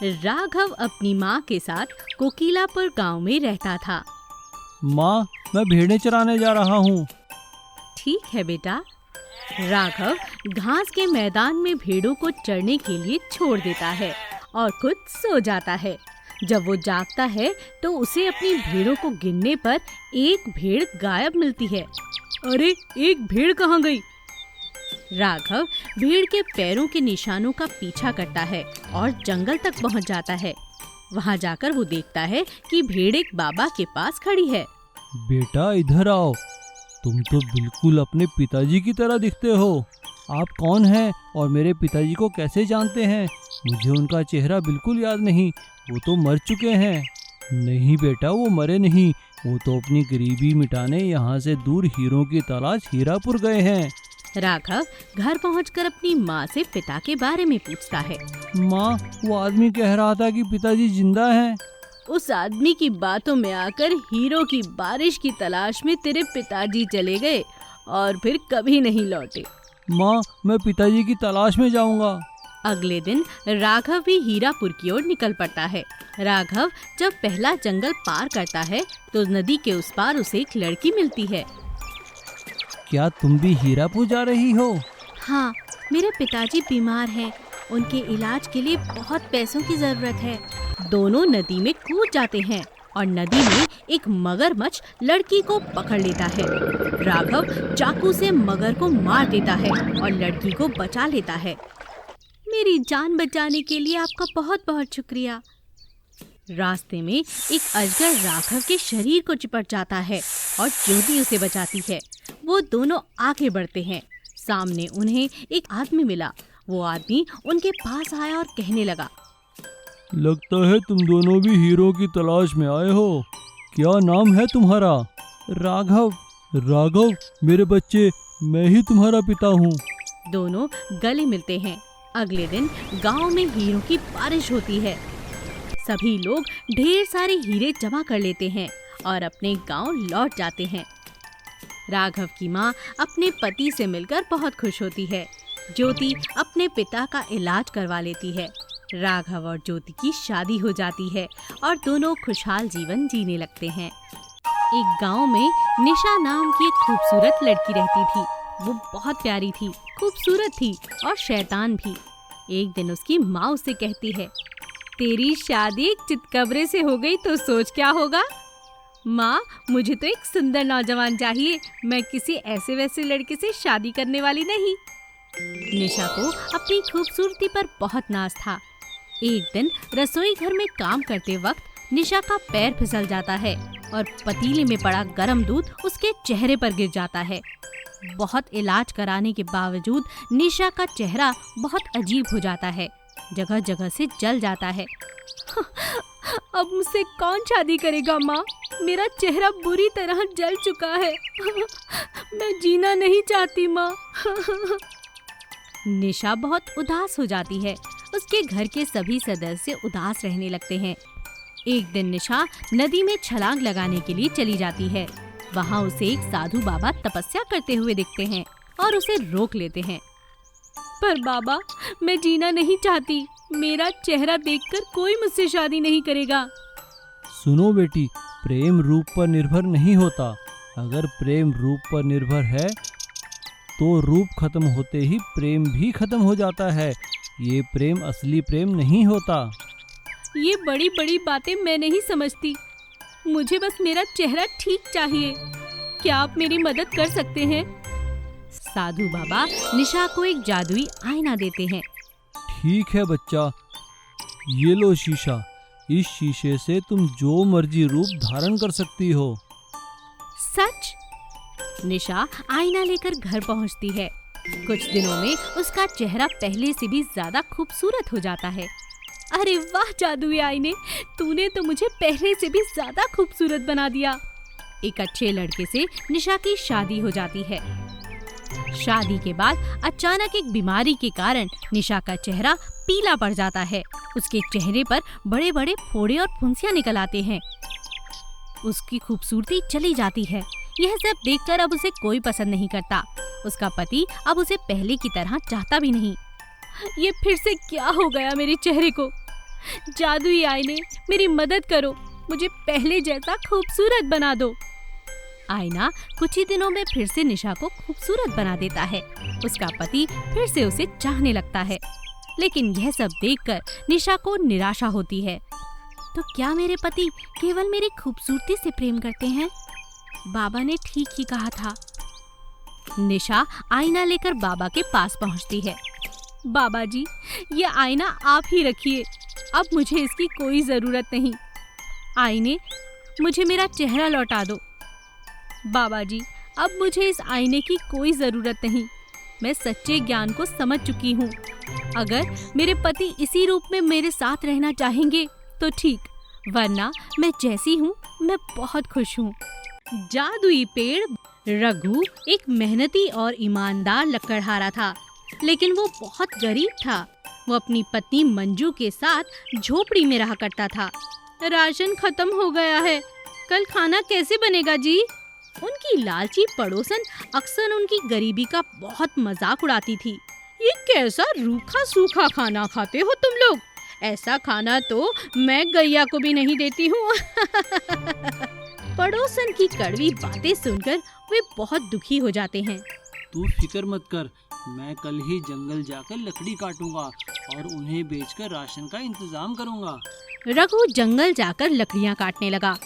राघव अपनी माँ के साथ कोकिलापुर गांव में रहता था। माँ, मैं भेड़ें चराने जा रहा हूँ। ठीक है बेटा। राघव घास के मैदान में भेड़ों को चरने के लिए छोड़ देता है और खुद सो जाता है। जब वो जागता है तो उसे अपनी भेड़ों को गिनने पर एक भेड़ गायब मिलती है। अरे, एक भेड़ कहाँ गई? राघव भेड़ के पैरों के निशानों का पीछा करता है और जंगल तक पहुंच जाता है। वहां जाकर वो देखता है कि भेड़ एक बाबा के पास खड़ी है। बेटा, इधर आओ। तुम तो बिल्कुल अपने पिताजी की तरह दिखते हो। आप कौन हैं और मेरे पिताजी को कैसे जानते हैं? मुझे उनका चेहरा बिल्कुल याद नहीं। वो तो मर चुके हैं। नहीं बेटा, वो मरे नहीं। वो तो अपनी गरीबी मिटाने यहाँ से दूर हीरों की तलाश हीरापुर गए हैं। राघव घर पहुंचकर अपनी माँ से पिता के बारे में पूछता है। माँ, वो आदमी कह रहा था कि पिताजी जिंदा हैं। उस आदमी की बातों में आकर हीरो की बारिश की तलाश में तेरे पिताजी चले गए और फिर कभी नहीं लौटे। माँ, मैं पिताजी की तलाश में जाऊंगा। अगले दिन राघव भी हीरापुर की ओर निकल पड़ता है। राघव जब पहला जंगल पार करता है तो नदी के उस पार उसे एक लड़की मिलती है। क्या तुम भी हीरापुर जा रही हो? हाँ, मेरे पिताजी बीमार हैं। उनके इलाज के लिए बहुत पैसों की जरूरत है। दोनों नदी में कूद जाते हैं और नदी में एक मगरमच्छ लड़की को पकड़ लेता है। राघव चाकू से मगर को मार देता है और लड़की को बचा लेता है। मेरी जान बचाने के लिए आपका बहुत बहुत शुक्रिया। रास्ते में एक अजगर राघव के शरीर को चिपट जाता है और ज्योति उसे बचाती है। वो दोनों आगे बढ़ते हैं। सामने उन्हें एक आदमी मिला। वो आदमी उनके पास आया और कहने लगा, लगता है तुम दोनों भी हीरो की तलाश में आए हो। क्या नाम है तुम्हारा? राघव। राघव, मेरे बच्चे, मैं ही तुम्हारा पिता हूँ। दोनों गले मिलते हैं। अगले दिन गांव में हीरों की बारिश होती है। सभी लोग ढेर सारे हीरे जमा कर लेते हैं और अपने गांव लौट जाते हैं। राघव की माँ अपने पति से मिलकर बहुत खुश होती है। ज्योति अपने पिता का इलाज करवा लेती है। राघव और ज्योति की शादी हो जाती है और दोनों खुशहाल जीवन जीने लगते हैं। एक गांव में निशा नाम की एक खूबसूरत लड़की रहती थी। वो बहुत प्यारी थी, खूबसूरत थी और शैतान भी। एक दिन उसकी माँ उससे कहती है, तेरी शादी एक चितकबरे से हो गई तो सोच क्या होगा? माँ, मुझे तो एक सुंदर नौजवान चाहिए। मैं किसी ऐसे वैसे लड़के से शादी करने वाली नहीं। निशा को अपनी खूबसूरती पर बहुत नाज था। एक दिन रसोई घर में काम करते वक्त निशा का पैर फिसल जाता है और पतीले में पड़ा गर्म दूध उसके चेहरे पर गिर जाता है। बहुत इलाज कराने के बावजूद निशा का चेहरा बहुत अजीब हो जाता है, जगह जगह से जल जाता है। अब मुझसे कौन शादी करेगा माँ? मेरा चेहरा बुरी तरह जल चुका है। मैं जीना नहीं चाहती माँ। निशा बहुत उदास हो जाती है। उसके घर के सभी सदस्य उदास रहने लगते हैं। एक दिन निशा नदी में छलांग लगाने के लिए चली जाती है। वहाँ उसे एक साधु बाबा तपस्या करते हुए दिखते हैं और उसे रोक लेते हैं। पर बाबा, मैं जीना नहीं चाहती। मेरा चेहरा देखकर कोई मुझसे शादी नहीं करेगा। सुनो बेटी, प्रेम रूप पर निर्भर नहीं होता। अगर प्रेम रूप पर निर्भर है तो रूप खत्म होते ही प्रेम भी खत्म हो जाता है। ये प्रेम असली प्रेम नहीं होता। ये बड़ी बड़ी बातें मैं नहीं समझती। मुझे बस मेरा चेहरा ठीक चाहिए। क्या आप मेरी मदद कर सकते हैं? साधु बाबा निशा को एक जादुई आईना देते हैं। ठीक है बच्चा, ये लो शीशा। इस शीशे से तुम जो मर्जी रूप धारण कर सकती हो। सच? निशा आईना लेकर घर पहुंचती है। कुछ दिनों में उसका चेहरा पहले से भी ज्यादा खूबसूरत हो जाता है। अरे वाह जादुई आईने, तूने तो मुझे पहले से भी ज्यादा खूबसूरत बना दिया। एक अच्छे लड़के से निशा की शादी हो जाती है। शादी के बाद अचानक एक बीमारी के कारण निशा का चेहरा पीला पड़ जाता है। उसके चेहरे पर बड़े बड़े फोड़े और फुंसियां निकल आते हैं। उसकी खूबसूरती चली जाती है। यह सब देखकर अब उसे कोई पसंद नहीं करता। उसका पति अब उसे पहले की तरह चाहता भी नहीं। ये फिर से क्या हो गया मेरे चेहरे को? जादुई आईने, मेरी मदद करो, मुझे पहले जैसा खूबसूरत बना दो। आईना कुछ ही दिनों में फिर से निशा को खूबसूरत बना देता है। उसका पति फिर से उसे चाहने लगता है, लेकिन यह सब देखकर निशा को निराशा होती है। तो क्या मेरे पति केवल मेरी खूबसूरती से प्रेम करते हैं? बाबा ने ठीक ही कहा था। निशा आईना लेकर बाबा के पास पहुंचती है। बाबा जी, ये आईना आप ही रखिए, अब मुझे इसकी कोई जरूरत नहीं। आईने, मुझे मेरा चेहरा लौटा दो। बाबा जी, अब मुझे इस आईने की कोई जरूरत नहीं। मैं सच्चे ज्ञान को समझ चुकी हूँ। अगर मेरे पति इसी रूप में मेरे साथ रहना चाहेंगे तो ठीक, वरना मैं जैसी हूँ मैं बहुत खुश हूँ। जादुई पेड़। रघु एक मेहनती और ईमानदार लकड़हारा था, लेकिन वो बहुत गरीब था। वो अपनी पत्नी मंजू के साथ झोपड़ी में रहा करता था। राशन खत्म हो गया है, कल खाना कैसे बनेगा जी? उनकी लालची पड़ोसन अक्सर उनकी गरीबी का बहुत मजाक उड़ाती थी। ये कैसा रूखा सूखा खाना खाते हो तुम लोग? ऐसा खाना तो मैं गैया को भी नहीं देती हूँ। पड़ोसन की कड़वी बातें सुनकर वे बहुत दुखी हो जाते हैं। तू फिक्र मत कर, मैं कल ही जंगल जाकर लकड़ी काटूंगा और उन्हें बेचकर राशन का इंतजाम करूंगा। रघु जंगल जाकर लकड़ियां काटने लगा।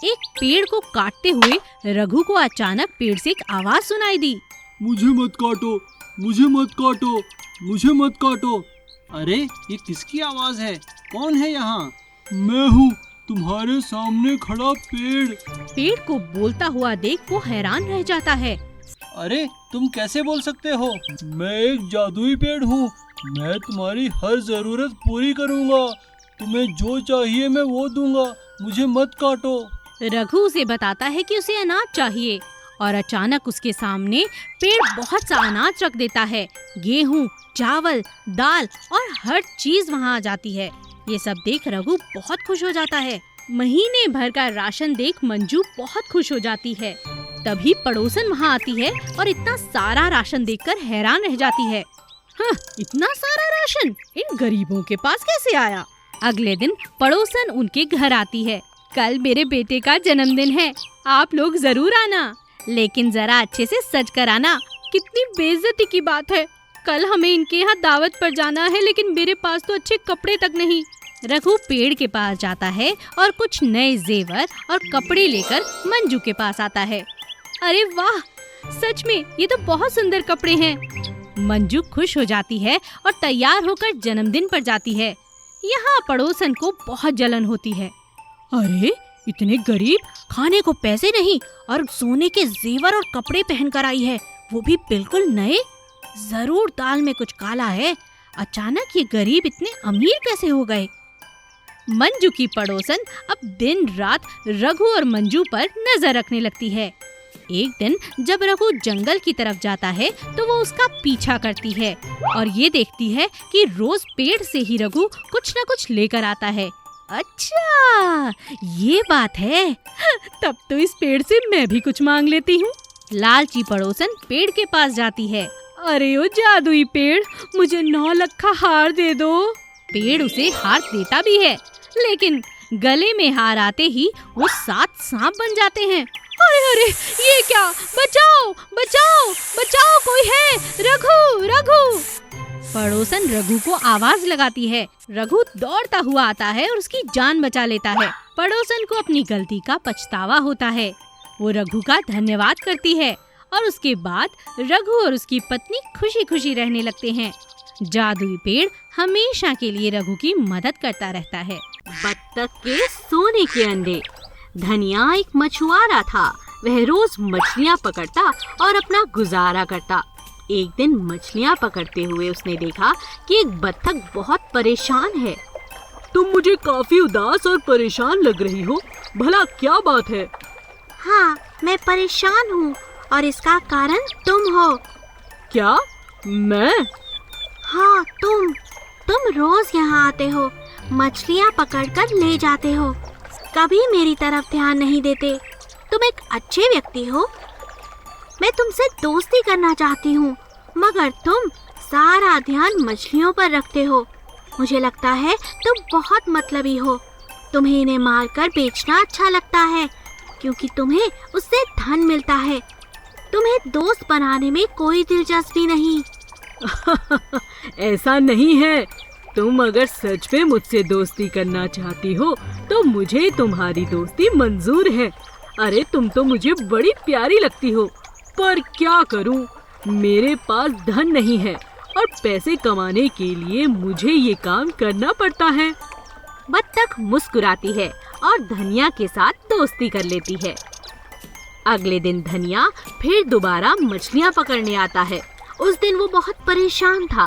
एक पेड़ को काटते हुए रघु को अचानक पेड़ से एक आवाज सुनाई दी। मुझे मत काटो, मुझे मत काटो, मुझे मत काटो। अरे ये किसकी आवाज है? कौन है यहाँ? मैं हूँ, तुम्हारे सामने खड़ा पेड़। पेड़ को बोलता हुआ देख वो हैरान रह जाता है। अरे तुम कैसे बोल सकते हो? मैं एक जादुई पेड़ हूँ, मैं तुम्हारी हर जरूरत पूरी करूँगा। तुम्हें जो चाहिए मैं वो दूंगा, मुझे मत काटो। रघु उसे बताता है कि उसे अनाज चाहिए और अचानक उसके सामने पेड़ बहुत सा अनाज रख देता है। गेहूँ, चावल, दाल और हर चीज वहाँ आ जाती है। ये सब देख रघु बहुत खुश हो जाता है। महीने भर का राशन देख मंजू बहुत खुश हो जाती है। तभी पड़ोसन वहाँ आती है और इतना सारा राशन देखकर हैरान रह जाती है। हाँ, इतना सारा राशन इन गरीबों के पास कैसे आया? अगले दिन पड़ोसन उनके घर आती है। कल मेरे बेटे का जन्मदिन है, आप लोग जरूर आना, लेकिन जरा अच्छे से सज कर आना। कितनी बेइज्जती की बात है, कल हमें इनके यहाँ दावत पर जाना है, लेकिन मेरे पास तो अच्छे कपड़े तक नहीं। रघु पेड़ के पास जाता है और कुछ नए जेवर और कपड़े लेकर मंजू के पास आता है। अरे वाह, सच में ये तो बहुत सुंदर कपड़े हैं। मंजू खुश हो जाती है और तैयार होकर जन्मदिन पर जाती है। यहाँ पड़ोसन को बहुत जलन होती है। अरे इतने गरीब, खाने को पैसे नहीं और सोने के जेवर और कपड़े पहन कर आई है, वो भी बिल्कुल नए। जरूर दाल में कुछ काला है। अचानक ये गरीब इतने अमीर कैसे हो गए? मंजू की पड़ोसन अब दिन रात रघु और मंजू पर नजर रखने लगती है। एक दिन जब रघु जंगल की तरफ जाता है तो वो उसका पीछा करती है और ये देखती है कि रोज पेड़ से ही रघु कुछ न कुछ लेकर आता है। अच्छा, ये बात है, तब तो इस पेड़ से मैं भी कुछ मांग लेती हूँ। लालची पड़ोसन पेड़ के पास जाती है। अरे ओ जादुई पेड़, मुझे 9 लक्खा हार दे दो। पेड़ उसे हार देता भी है, लेकिन गले में हार आते ही वो 7 सांप बन जाते हैं। अरे अरे, ये क्या? बचाओ बचाओ बचाओ, कोई है? रघु रघु। पड़ोसन रघु को आवाज लगाती है। रघु दौड़ता हुआ आता है और उसकी जान बचा लेता है। पड़ोसन को अपनी गलती का पछतावा होता है। वो रघु का धन्यवाद करती है और उसके बाद रघु और उसकी पत्नी खुशी खुशी रहने लगते हैं। जादुई पेड़ हमेशा के लिए रघु की मदद करता रहता है। बत्तख के सोने के अंडे। धनिया एक मछुआरा था। वह रोज मछलियाँ पकड़ता और अपना गुजारा करता। एक दिन मछलियाँ पकड़ते हुए उसने देखा कि एक बत्तख बहुत परेशान है। तुम मुझे काफी उदास और परेशान लग रही हो, भला क्या बात है? हाँ, मैं परेशान हूँ और इसका कारण तुम हो। क्या? मैं? हाँ, तुम रोज यहाँ आते हो, मछलियाँ पकड़कर ले जाते हो, कभी मेरी तरफ ध्यान नहीं देते। तुम एक अच्छे व्यक्ति हो, मैं तुमसे दोस्ती करना चाहती हूँ, मगर तुम सारा ध्यान मछलियों पर रखते हो। मुझे लगता है तुम बहुत मतलबी हो। तुम्हें इन्हें मारकर बेचना अच्छा लगता है क्योंकि तुम्हें उससे धन मिलता है। तुम्हें दोस्त बनाने में कोई दिलचस्पी नहीं। ऐसा नहीं है। तुम अगर सच में मुझसे दोस्ती करना चाहती हो तो मुझे तुम्हारी दोस्ती मंजूर है। अरे तुम तो मुझे बड़ी प्यारी लगती हो, पर क्या करूं, मेरे पास धन नहीं है और पैसे कमाने के लिए मुझे ये काम करना पड़ता है। बत्तख मुस्कुराती है और धनिया के साथ दोस्ती कर लेती है। अगले दिन धनिया फिर दोबारा मछलियाँ पकड़ने आता है। उस दिन वो बहुत परेशान था।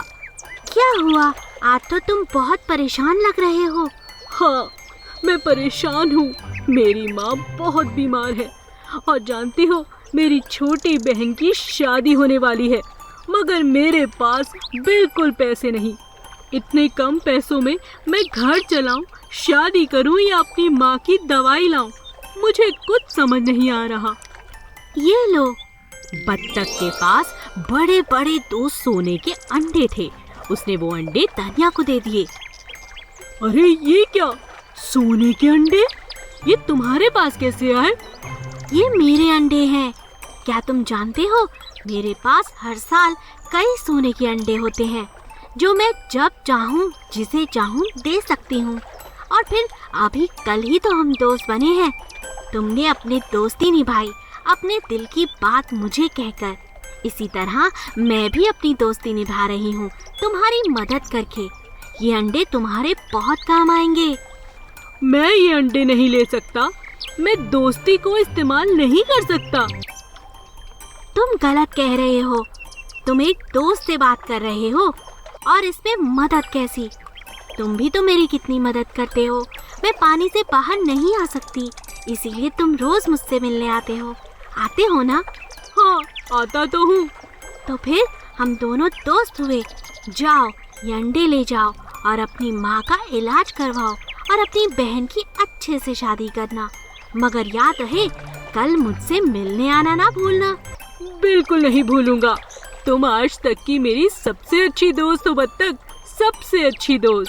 क्या हुआ? आज तो तुम बहुत परेशान लग रहे हो। हाँ, मैं परेशान हूँ। मेरी माँ बहुत बीमार है और जानती हो मेरी छोटी बहन की शादी होने वाली है, मगर मेरे पास बिल्कुल पैसे नहीं। इतने कम पैसों में मैं घर चलाऊं, शादी करूं या अपनी माँ की दवाई लाऊं, मुझे कुछ समझ नहीं आ रहा। ये लो। बत्तख के पास बड़े बड़े 2 सोने के अंडे थे। उसने वो अंडे धनिया को दे दिए। अरे ये क्या, सोने के अंडे? ये तुम्हारे पास कैसे आए? ये मेरे अंडे हैं। क्या तुम जानते हो, मेरे पास हर साल कई सोने के अंडे होते हैं जो मैं जब चाहूँ जिसे चाहूँ दे सकती हूँ। और फिर अभी कल ही तो हम दोस्त बने हैं। तुमने अपनी दोस्ती निभाई अपने दिल की बात मुझे कहकर। इसी तरह मैं भी अपनी दोस्ती निभा रही हूँ तुम्हारी मदद करके। ये अंडे तुम्हारे बहुत काम आएंगे। मैं ये अंडे नहीं ले सकता। मैं दोस्ती को इस्तेमाल नहीं कर सकता। तुम गलत कह रहे हो। तुम एक दोस्त से बात कर रहे हो और इसमें मदद कैसी? तुम भी तो मेरी कितनी मदद करते हो। मैं पानी से बाहर नहीं आ सकती, इसीलिए तुम रोज मुझसे मिलने आते हो ना? हाँ, आता तो हूँ। तो फिर हम दोनों दोस्त हुए। जाओ, ये अंडे ले जाओ और अपनी माँ का इलाज करवाओ और अपनी बहन की अच्छे से शादी करना। मगर याद रहे, कल मुझसे मिलने आना ना भूलना। बिल्कुल नहीं भूलूंगा। तुम आज तक की मेरी सबसे अच्छी दोस्त हो बत्तख, सबसे अच्छी दोस्त।